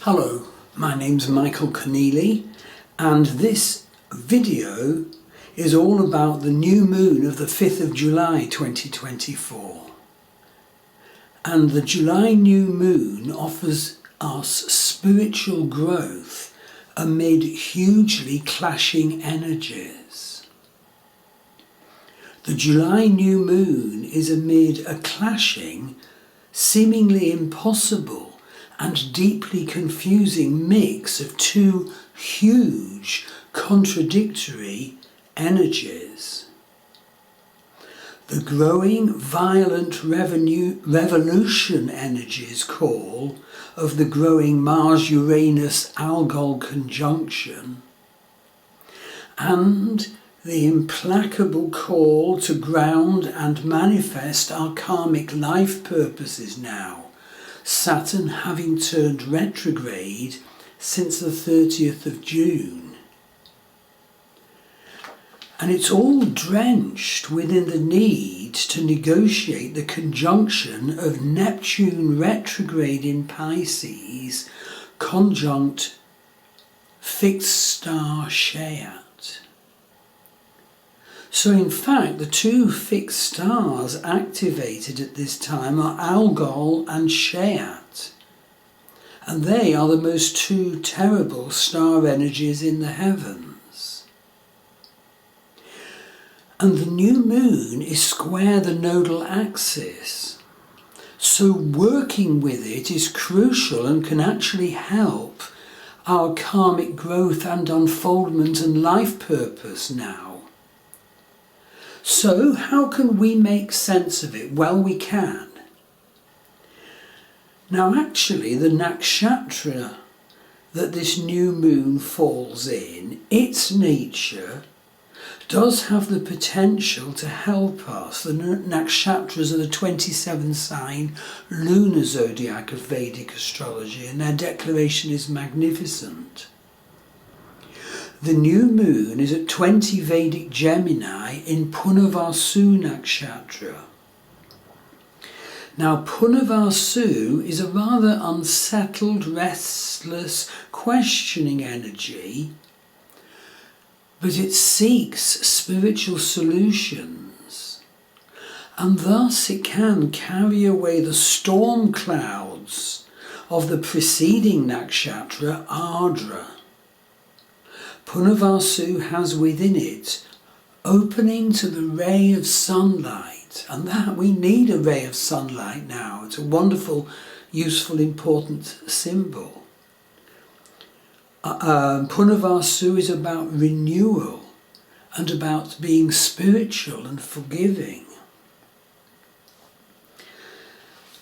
Hello, my name's Michael Conneely, and this video is all about the new moon of the 5th of July 2024. And the July new moon offers us spiritual growth amid hugely clashing energies. The July new moon is amid a clashing, seemingly impossible and deeply confusing mix of two huge contradictory energies. The growing violent revolution energies call of the growing Mars-Uranus Algol conjunction, and the implacable call to ground and manifest our karmic life purposes now, Saturn having turned retrograde since the 30th of June. And it's all drenched within the need to negotiate the conjunction of Neptune retrograde in Pisces conjunct fixed star Shat. So in fact, the two fixed stars activated at this time are Algol and Shat, and they are the most two terrible star energies in the heavens. And the new moon is square the nodal axis, so working with it is crucial and can actually help our karmic growth and unfoldment and life purpose now. So how can we make sense of it? Well, we can. Now actually the Nakshatra that this new moon falls in, its nature does have the potential to help us. The Nakshatras are the 27 sign lunar zodiac of Vedic astrology, and their declaration is magnificent. The new moon is at 20 Vedic Gemini in Punarvasu Nakshatra. Now Punarvasu is a rather unsettled, restless, questioning energy, but it seeks spiritual solutions, and thus it can carry away the storm clouds of the preceding nakshatra, Ardra. Punarvasu has within it opening to the ray of sunlight, and that we need a ray of sunlight now. It's a wonderful, useful, important symbol. Punarvasu is about renewal and about being spiritual and forgiving.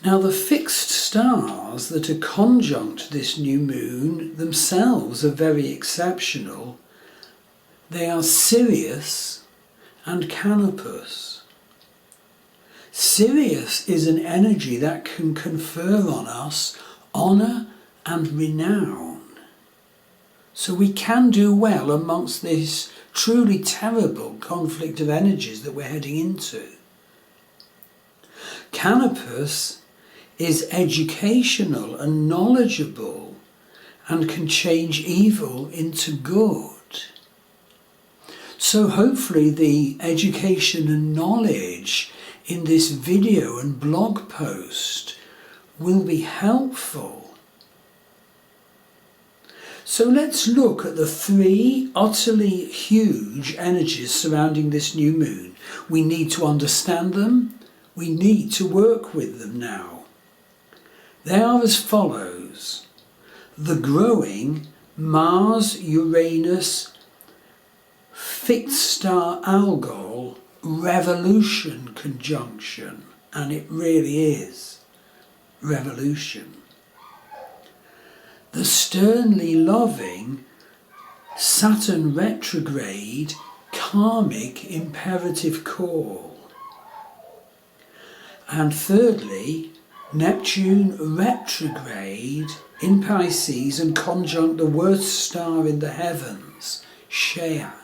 Now the fixed stars that are conjunct this new moon themselves are very exceptional. They are Sirius and Canopus. Sirius is an energy that can confer on us honour and renown. So we can do well amongst this truly terrible conflict of energies that we're heading into. Canopus is educational and knowledgeable and can change evil into good. So hopefully the education and knowledge in this video and blog post will be helpful. So let's look at the three utterly huge energies surrounding this new moon. We need to understand them. We need to work with them now. They are as follows: the growing Mars-Uranus fixed star Algol revolution conjunction, and it really is revolution. The sternly loving Saturn retrograde karmic imperative call. And thirdly, Neptune retrograde in Pisces and conjunct the worst star in the heavens, Shat.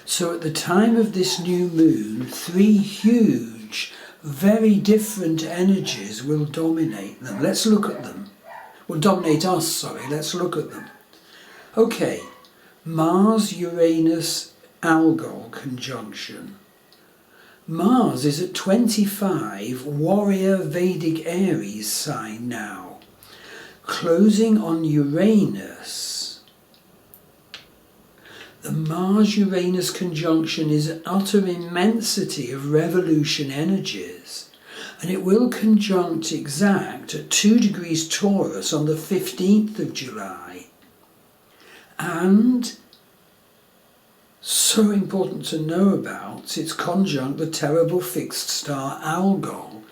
So at the time of this new moon, three huge, very different energies will dominate them. Let's look at them. dominate us, sorry. Let's look at them. Okay, Mars-Uranus Algol conjunction. Mars is at 25 Warrior Vedic Aries sign now, closing on Uranus. The Mars-Uranus conjunction is an utter immensity of revolution energies, and it will conjunct exact at 2 degrees Taurus on the 15th of July. And so important to know about, it's conjunct the terrible fixed star Algol,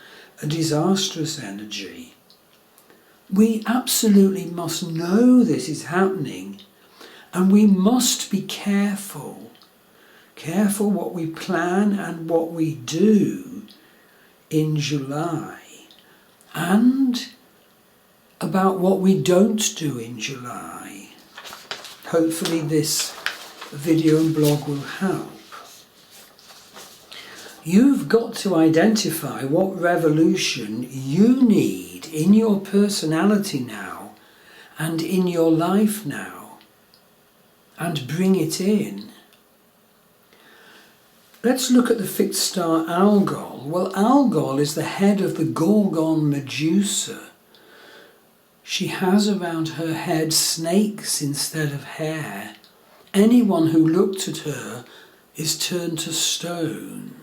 a disastrous energy. We absolutely must know this is happening, and we must be careful. Careful what we plan and what we do in July, and about what we don't do in July. Hopefully this video and blog will help. You've got to identify what revolution you need in your personality now and in your life now, and bring it in. Let's look at the fixed star Algol. Well, Algol is the head of the Gorgon Medusa. She has around her head snakes instead of hair. Anyone who looked at her is turned to stone.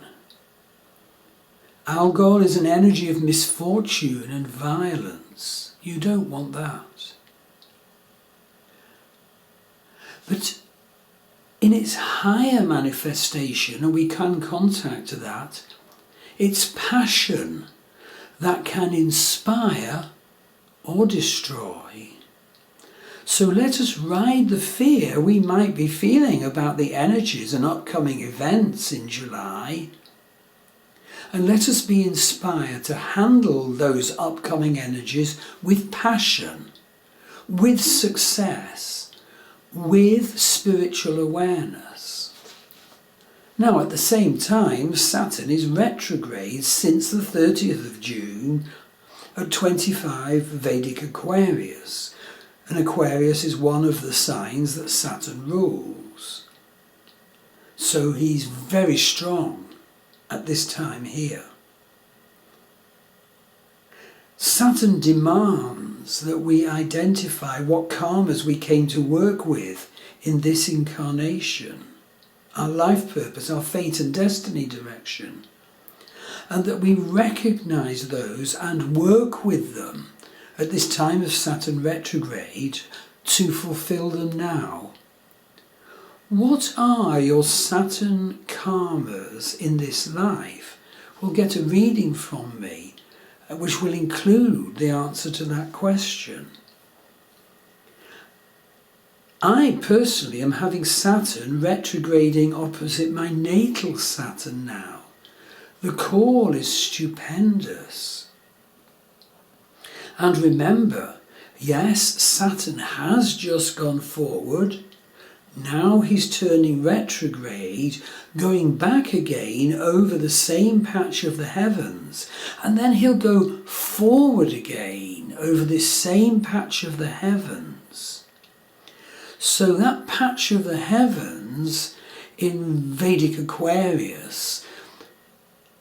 Algol is an energy of misfortune and violence. You don't want that. But in its higher manifestation, and we can contact that, it's passion that can inspire or destroy. So let us ride the fear we might be feeling about the energies and upcoming events in July. And let us be inspired to handle those upcoming energies with passion, with success, with spiritual awareness. Now, at the same time, Saturn is retrograde since the 30th of June at 25 Vedic Aquarius. And Aquarius is one of the signs that Saturn rules. So he's very strong at this time here. Saturn demands that we identify what karmas we came to work with in this incarnation, our life purpose, our fate and destiny direction, and that we recognise those and work with them at this time of Saturn retrograde to fulfill them now. What are your Saturn karmas in this life? We'll get a reading from me which will include the answer to that question. I personally am having Saturn retrograding opposite my natal Saturn now. The call is stupendous. And remember, yes, Saturn has just gone forward. Now he's turning retrograde, going back again over the same patch of the heavens. And then he'll go forward again over this same patch of the heavens. So that patch of the heavens in Vedic Aquarius,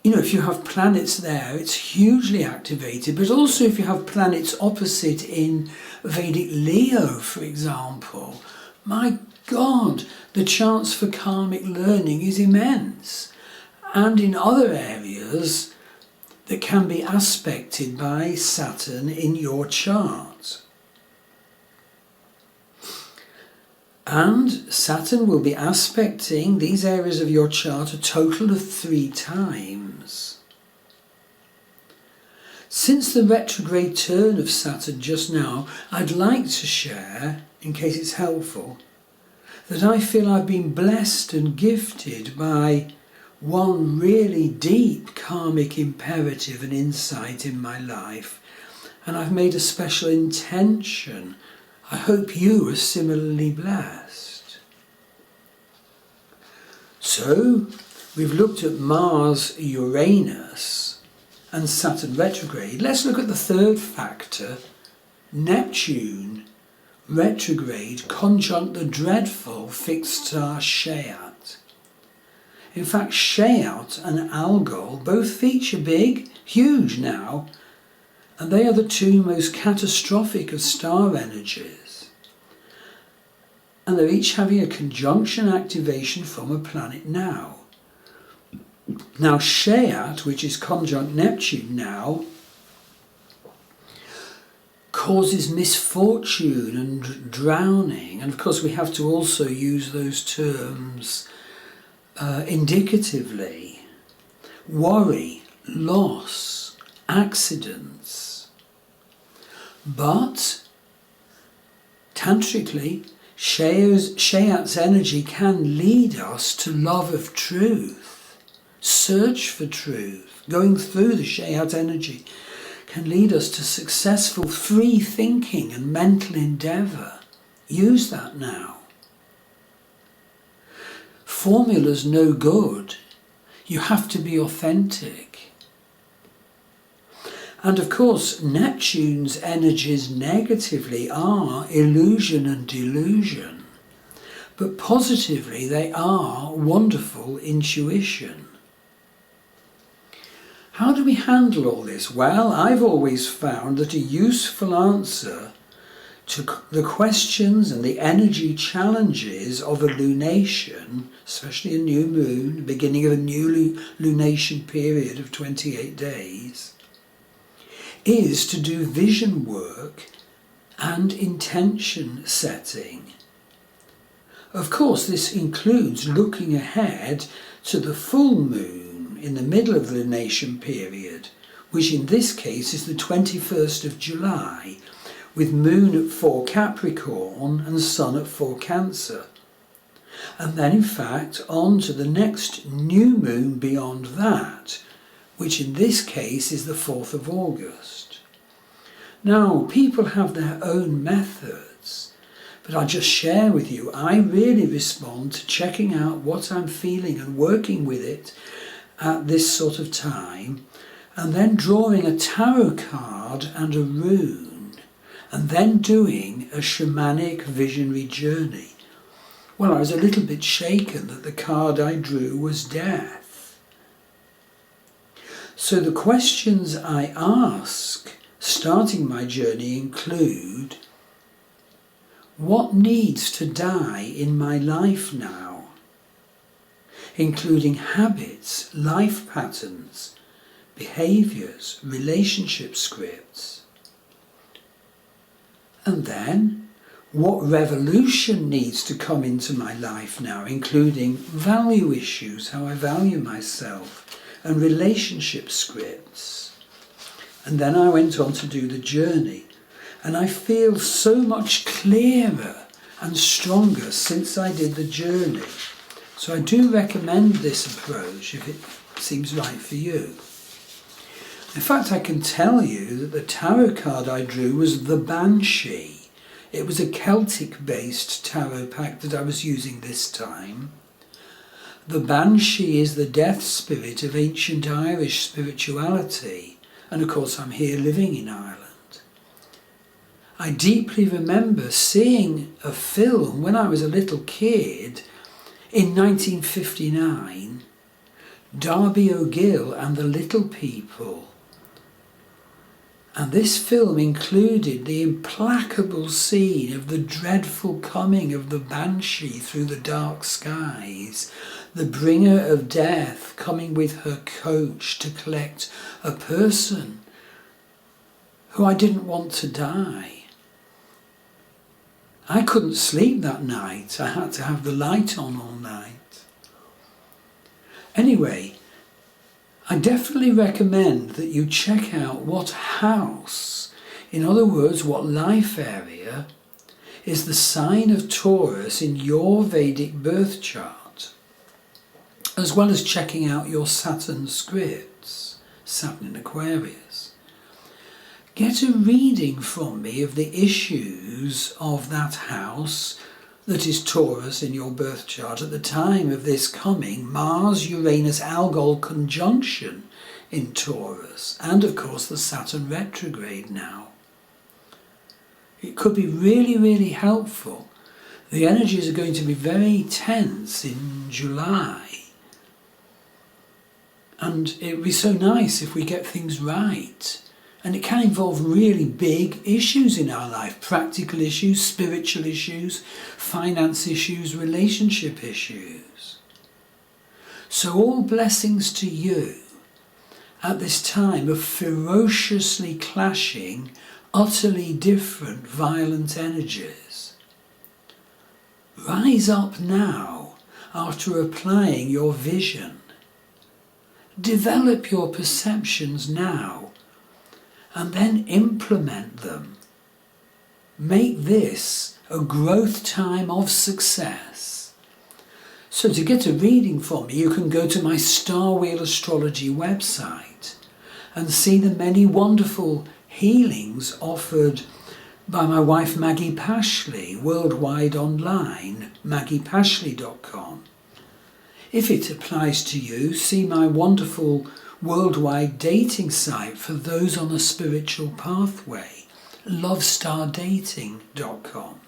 you know, if you have planets there, it's hugely activated, but also if you have planets opposite in Vedic Leo, for example, my God, the chance for karmic learning is immense. And in other areas that can be aspected by Saturn in your chart. And Saturn will be aspecting these areas of your chart a total of 3 times. Since the retrograde turn of Saturn just now, I'd like to share, in case it's helpful, that I feel I've been blessed and gifted by one really deep karmic imperative and insight in my life, and I've made a special intention. I hope you are similarly blessed. So, we've looked at Mars, Uranus, and Saturn retrograde. Let's look at the third factor, Neptune retrograde conjunct the dreadful fixed star Shat. In fact, Shat and Algol both feature big, huge now, and they are the two most catastrophic of star energies. And they're each having a conjunction activation from a planet now. Now Shat, which is conjunct Neptune now, causes misfortune and drowning, and of course we have to also use those terms indicatively. Worry, loss, accidents. But tantrically, Shat's energy can lead us to love of truth, search for truth. Going through the Shat energy can lead us to successful free thinking and mental endeavour. Use that now. Formula's no good. You have to be authentic. And of course, Neptune's energies negatively are illusion and delusion, but positively they are wonderful intuition. How do we handle all this? Well, I've always found that a useful answer to the questions and the energy challenges of a lunation, especially a new moon, beginning of a new lunation period of 28 days, is to do vision work and intention setting. Of course, this includes looking ahead to the full moon in the middle of the lunation period, which in this case is the 21st of July, with moon at 4 Capricorn and sun at 4 Cancer. And then in fact on to the next new moon beyond that, which in this case is the 4th of August. Now, people have their own methods, but I'll just share with you, I really respond to checking out what I'm feeling and working with it at this sort of time, and then drawing a tarot card and a rune, and then doing a shamanic visionary journey. Well, I was a little bit shaken that the card I drew was death. So the questions I ask starting my journey include: what needs to die in my life now? Including habits, life patterns, behaviours, relationship scripts. And then, what revolution needs to come into my life now, including value issues, how I value myself, and relationship scripts. And then I went on to do the journey, and I feel so much clearer and stronger since I did the journey. So I do recommend this approach if it seems right for you. In fact, I can tell you that the tarot card I drew was the Banshee. It was a Celtic-based tarot pack that I was using this time. The Banshee is the death spirit of ancient Irish spirituality, and of course I'm here living in Ireland. I deeply remember seeing a film when I was a little kid in 1959, Darby O'Gill and the Little People. And this film included the implacable scene of the dreadful coming of the Banshee through the dark skies, the bringer of death coming with her coach to collect a person who I didn't want to die. I couldn't sleep that night. I had to have the light on all night. Anyway, I definitely recommend that you check out what house, in other words, what life area, is the sign of Taurus in your Vedic birth chart, as well as checking out your Saturn scripts, Saturn in Aquarius. Get a reading from me of the issues of that house that is Taurus in your birth chart at the time of this coming Mars-Uranus-Algol conjunction in Taurus, and of course the Saturn retrograde now. It could be really, really helpful. The energies are going to be very tense in July. And it would be so nice if we get things right. And it can involve really big issues in our life. Practical issues, spiritual issues, finance issues, relationship issues. So all blessings to you at this time of ferociously clashing, utterly different, violent energies. Rise up now after applying your vision. Develop your perceptions now and then implement them. Make this a growth time of success. So to get a reading from me, you can go to my Star Wheel Astrology website and see the many wonderful healings offered by my wife Maggie Pashley, worldwide online, maggiepashley.com. If it applies to you, see my wonderful worldwide dating site for those on a spiritual pathway, lovestardating.com.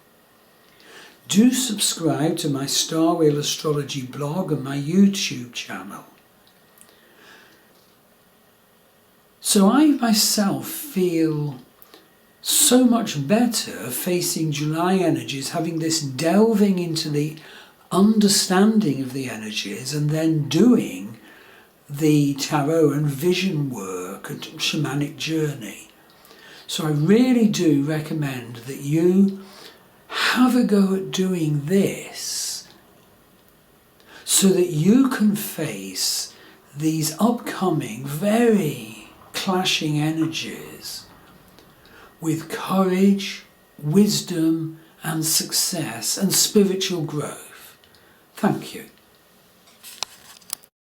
Do subscribe to my Star Wheel Astrology blog and my YouTube channel. So I myself feel so much better facing July energies, having this delving into the understanding of the energies and then doing the tarot and vision work and shamanic journey. So I really do recommend that you have a go at doing this so that you can face these upcoming very clashing energies with courage, wisdom and success and spiritual growth. Thank you.